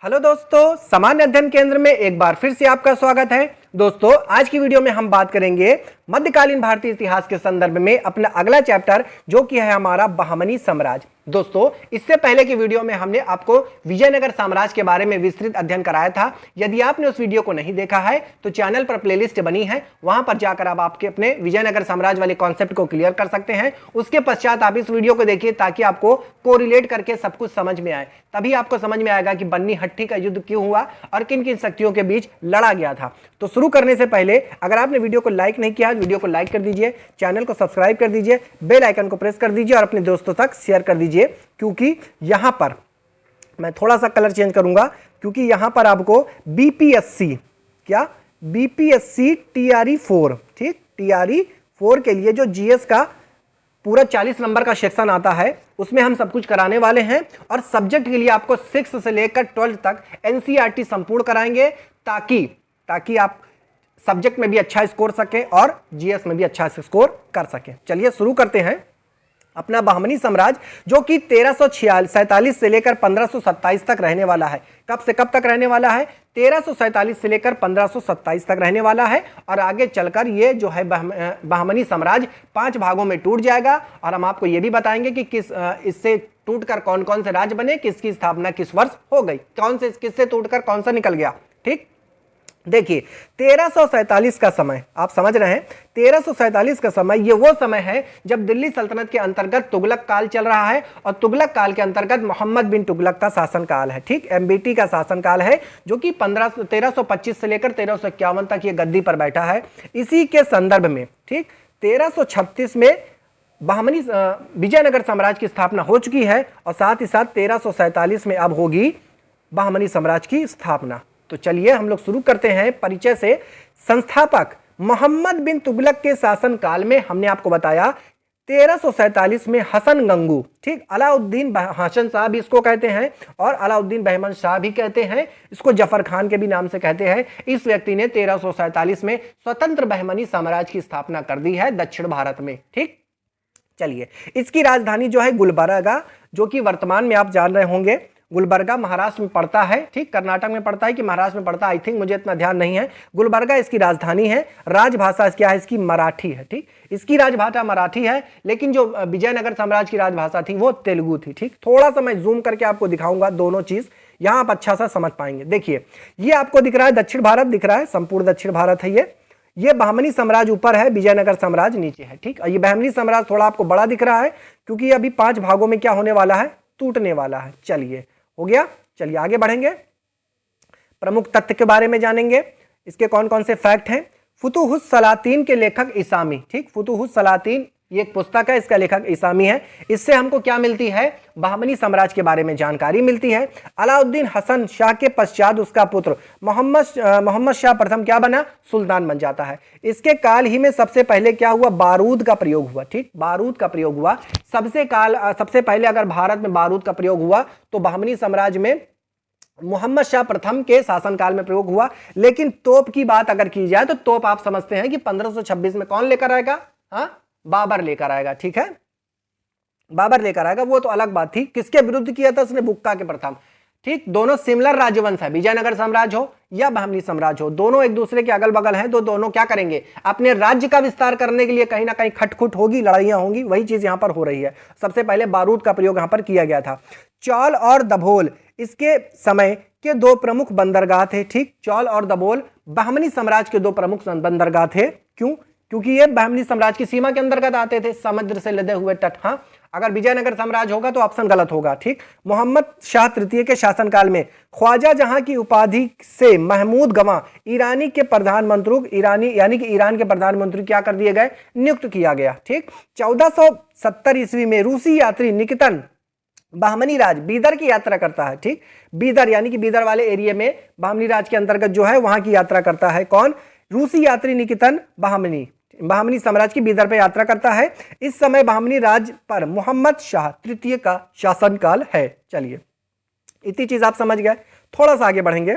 Hello दोस्तों, सामान्य अध्ययन केंद्र में एक बार फिर से आपका स्वागत है। दोस्तों, आज की वीडियो में हम बात करेंगे मध्यकालीन भारतीय इतिहास के संदर्भ में अपना अगला चैप्टर, जो कि है हमारा बहमनी साम्राज्य। दोस्तों, इससे पहले की वीडियो में हमने आपको विजयनगर साम्राज्य के बारे में विस्तृत अध्ययन कराया था। यदि आपने उस वीडियो को नहीं देखा है तो चैनल पर प्लेलिस्ट बनी है, वहां पर जाकर आप आपके अपने विजयनगर साम्राज्य वाले कॉन्सेप्ट को क्लियर कर सकते हैं। उसके पश्चात आप इस वीडियो को देखिए ताकि आपको कोरिलेट करके सब कुछ समझ में आए। तभी आपको समझ में आएगा कि बन्नी हट्टी का युद्ध क्यों हुआ और किन किन शक्तियों के बीच लड़ा गया था। तो शुरू करने से पहले अगर आपने वीडियो को लाइक नहीं किया, वीडियो को लाइक कर दीजिए, चैनल को सब्सक्राइब कर दीजिए, बेल आइकन को प्रेस कर दीजिए और अपने दोस्तों तक शेयर कर दीजिए, क्योंकि यहां पर मैं थोड़ा सा कलर चेंज करूंगा, क्योंकि यहां पर आपको बीपीएससी टीआरई 4, ठीक, टीआरई 4 के लिए जो जीएस का पूरा 40 नंबर का सेक्शन आता है उसमें हम सब कुछ कराने वाले हैं। और सब्जेक्ट के लिए आपको 6 से लेकर 12 तक एनसीईआरटी संपूर्ण कराएंगे, ताकि आप सब्जेक्ट में भी अच्छा स्कोर सकें और जीएस में भी अच्छा स्कोर कर सकें। चलिए शुरू करते हैं अपना बहमनी साम्राज्य, जो कि 1347 से लेकर 1527 तक रहने वाला है। कब से कब तक रहने वाला है? 1347 से लेकर 1527 तक रहने वाला है। और आगे चलकर ये जो है बहमनी साम्राज्य 5 भागों में टूट जाएगा। और हम आपको ये भी बताएंगे कि इससे टूटकर कौन कौन से राज्य बने, किसकी स्थापना किस वर्ष हो गई, किससे टूटकर कौन सा निकल गया। ठीक, देखिए 1347 का समय आप समझ रहे हैं। 1347 का समय ये वो समय है जब दिल्ली सल्तनत के अंतर्गत तुगलक काल चल रहा है। और तुगलक काल के अंतर्गत मोहम्मद बिन तुगलक का शासनकाल है। ठीक, एमबीटी का शासनकाल है, जो कि 1325 से लेकर 1351 तक ये गद्दी पर बैठा है। इसी के संदर्भ में ठीक 1336 में बहमनी विजयनगर साम्राज्य की स्थापना हो चुकी है। और साथ ही साथ 1347 में अब होगी बहमनी साम्राज्य की स्थापना। तो चलिए हम लोग शुरू करते हैं परिचय से। संस्थापक मोहम्मद बिन तुगलक के शासनकाल में हमने आपको बताया 1347 में हसन गंगू, ठीक, अलाउद्दीन हसन शाह भी इसको कहते हैं और अलाउद्दीन बहमन शाह भी कहते हैं, इसको जफर खान के भी नाम से कहते हैं। इस व्यक्ति ने 1347 में स्वतंत्र बहमनी साम्राज्य की स्थापना कर दी है दक्षिण भारत में। ठीक, चलिए इसकी राजधानी जो है गुलबर्गा, जो कि वर्तमान में आप जान रहे होंगे गुलबर्गा महाराष्ट्र में पड़ता है। ठीक, कर्नाटक में पड़ता है कि महाराष्ट्र में पड़ता है, आई थिंक, मुझे इतना ध्यान नहीं है। गुलबर्गा इसकी राजधानी है। राजभाषा क्या है इसकी? मराठी है। ठीक, इसकी राजभाषा मराठी है, लेकिन जो विजयनगर साम्राज्य की राजभाषा थी वो तेलुगु थी। ठीक, थोड़ा सा मैं जूम करके आपको दिखाऊंगा दोनों चीज, यहां आप अच्छा सा समझ पाएंगे। देखिए ये आपको दिख रहा है दक्षिण भारत, दिख रहा है संपूर्ण दक्षिण भारत है ये बहमनी साम्राज्य ऊपर है, विजयनगर साम्राज्य नीचे है। ठीक, ये बहमनी साम्राज्य थोड़ा आपको बड़ा दिख रहा है क्योंकि अभी 5 भागों में क्या होने वाला है? टूटने वाला है। चलिए हो गया, चलिए आगे बढ़ेंगे। प्रमुख तथ्य के बारे में जानेंगे, इसके कौन कौन से फैक्ट हैं। फुतुहुस सलातीन के लेखक इसामी, ठीक, फुतुहुस सलातीन ये एक पुस्तक है, इसका लेखक इसामी है। इससे हमको क्या मिलती है? बहमनी साम्राज्य के बारे में जानकारी मिलती है। अलाउद्दीन हसन शाह के पश्चात उसका पुत्र मोहम्मद शाह प्रथम क्या बना? सुल्तान बन जाता है। इसके काल ही में सबसे पहले क्या हुआ? बारूद का प्रयोग हुआ। ठीक, बारूद का प्रयोग हुआ। सबसे पहले अगर भारत में बारूद का प्रयोग हुआ तो बहमनी साम्राज्य में मोहम्मद शाह प्रथम के शासनकाल में प्रयोग हुआ। लेकिन तोप की बात अगर की जाए तो तोप आप समझते हैं कि 1526 में कौन लेकर आएगा? हाँ, बाबर लेकर आएगा। ठीक है, बाबर लेकर आएगा, वो तो अलग बात थी। किसके विरुद्ध किया था उसने? बुक्का के प्रथम। ठीक, दोनों सिमिलर राजवंश है, विजयनगर साम्राज्य हो या बहमनी साम्राज्य हो, दोनों एक दूसरे के अगल बगल हैं। तो दोनों क्या करेंगे? अपने राज्य का विस्तार करने के लिए कहीं ना कहीं खटखुट होगी, लड़ाइयां होंगी। वही चीज यहां पर हो रही है। सबसे पहले बारूद का प्रयोग यहां पर किया गया था। चौल और दभोल इसके समय के 2 प्रमुख बंदरगाह थे। ठीक, चौल और दभोल बहमनी साम्राज्य के 2 प्रमुख बंदरगाह थे। क्यों? क्योंकि ये बहमनी साम्राज्य की सीमा के अंतर्गत आते थे, समुद्र से लदे हुए तट। हाँ, अगर विजयनगर साम्राज्य होगा तो ऑप्शन गलत होगा। ठीक, मोहम्मद शाह तृतीय के शासनकाल में ख्वाजा जहां की उपाधि से महमूद गवां ईरानी के प्रधानमंत्री, यानी कि ईरान के प्रधानमंत्री क्या कर दिए गए? नियुक्त किया गया। ठीक, 1470 ईस्वी में रूसी यात्री निकितन बहमनी राज बीदर की यात्रा करता है। ठीक, बीदर यानी कि बीदर वाले एरिया में बहमनी राज के अंतर्गत जो है वहां की यात्रा करता है। कौन? रूसी यात्री निकितन बहमनी साम्राज्य की बीदर पर यात्रा करता है। इस समय बहमनी राज्य पर मोहम्मद शाह तृतीय का शासनकाल है। चलिए इतनी चीज आप समझ गए। थोड़ा सा आगे बढ़ेंगे।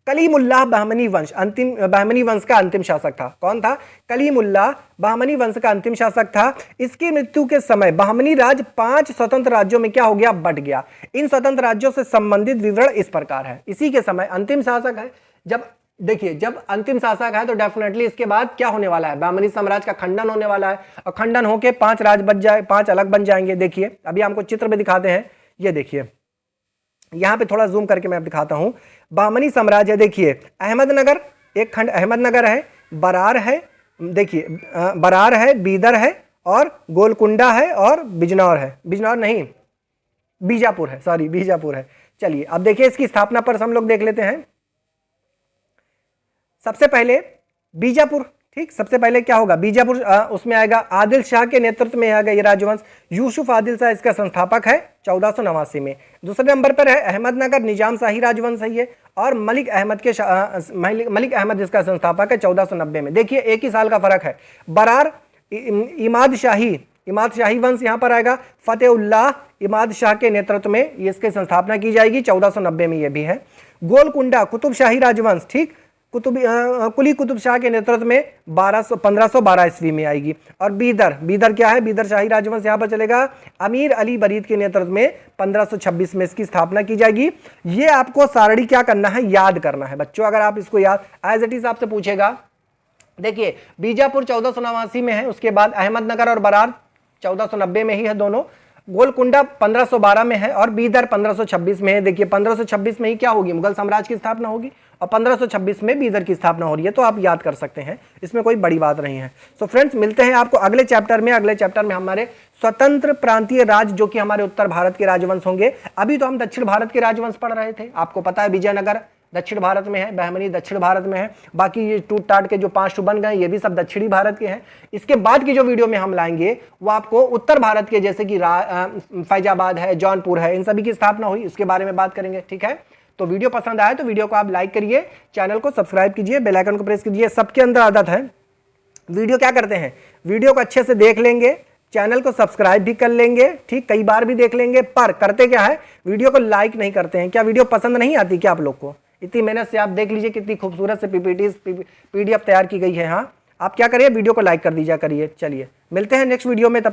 कलीमुल्लाह बहमनी वंश, अंतिम बहमनी वंश का अंतिम शासक था। कौन था? कलीमुल्लाह बहमनी वंश का अंतिम शासक था। इसकी मृत्यु के समय बहमनी राज 5 स्वतंत्र राज्यों में क्या हो गया? बट गया। इन स्वतंत्र राज्यों से संबंधित विवरण इस प्रकार है। इसी के समय अंतिम शासक है। जब देखिए, जब अंतिम शासक है तो डेफिनेटली इसके बाद क्या होने वाला है? बहमनी साम्राज्य का खंडन होने वाला है और खंडन होके 5 राज बच जाए, 5 अलग बन जाएंगे। देखिए अभी हमको चित्र में दिखाते हैं। ये देखिए यहां पे थोड़ा जूम करके मैं दिखाता हूं। बहमनी साम्राज्य देखिए, अहमदनगर एक खंड अहमदनगर है, बरार है, देखिए बरार है, बीदर है और गोलकुंडा है और बिजनौर है। बिजनौर नहीं, बीजापुर है, सॉरी बीजापुर है। चलिए अब देखिए इसकी स्थापना पर हम लोग देख लेते हैं। सबसे पहले बीजापुर, ठीक, सबसे पहले क्या होगा? बीजापुर उसमें आएगा। आदिल शाह के नेतृत्व में आएगा ये राजवंश। यूसुफ आदिल शाह इसका संस्थापक है 1489 में। दूसरे नंबर पर है अहमदनगर, निजाम शाही राजवंश है ये। और मलिक मलिक अहमद इसका संस्थापक है 1490 में। देखिए एक ही साल का फर्क है। बरार इमाद शाही वंश यहाँ पर आएगा। फतेहुल्लाह इमाद शाह के नेतृत्व में ये इसकी स्थापना की जाएगी 1490 में, ये भी है। गोलकुंडा कुतुब शाही राजवंश, ठीक, कुली कुतुब शाह के नेतृत्व में 1512 ईस्वी में आएगी। और बीदर क्या है? बीदर शाही राजवंश यहाँ पर चलेगा। अमीर अली बरीद के नेतृत्व में 1526 में इसकी स्थापना की जाएगी। ये आपको सारणी क्या करना है? याद करना है बच्चों। अगर आप इसको याद एज इट इज आपसे पूछेगा, देखिए बीजापुर 1489 में है, उसके बाद अहमदनगर और बरार 1490 में ही है दोनों। गोलकुंडा 1512 में है और बीदर 1526 में है। देखिए 1526 में ही क्या होगी? मुगल साम्राज्य की स्थापना होगी और 1526 में बीदर की स्थापना हो रही है। तो आप याद कर सकते हैं, इसमें कोई बड़ी बात नहीं है। सो फ्रेंड्स मिलते हैं आपको अगले चैप्टर में। अगले चैप्टर में हमारे स्वतंत्र प्रांतीय राज्य जो कि हमारे उत्तर भारत के राजवंश होंगे। अभी तो हम दक्षिण भारत के राजवंश पढ़ रहे थे। आपको पता है विजयनगर दक्षिण भारत में है, बहमनी दक्षिण भारत में है, बाकी ये टूट टाट के जो 5 बन गए ये भी सब दक्षिणी भारत के हैं। इसके बाद की जो वीडियो में हम लाएंगे वो आपको उत्तर भारत के, जैसे कि फैजाबाद है, जौनपुर है, इन सभी की स्थापना हुई, इसके बारे में बात करेंगे। ठीक है, तो वीडियो पसंद आया तो वीडियो को आप लाइक करिए, चैनल को सब्सक्राइब कीजिए, बेल आइकन को प्रेस कीजिए। सबके अंदर आदत है, वीडियो क्या करते हैं, वीडियो को अच्छे से देख लेंगे, चैनल को सब्सक्राइब भी कर लेंगे, ठीक, कई बार भी देख लेंगे, पर करते क्या है, वीडियो को लाइक नहीं करते हैं। क्या वीडियो पसंद नहीं आती क्या आप लोग को? इतनी मेहनत से आप देख लीजिए कितनी खूबसूरत से पीडीएफ तैयार की गई है। हाँ, आप क्या करिए, वीडियो को लाइक कर दीजिए करिए। चलिए मिलते हैं नेक्स्ट वीडियो में, तब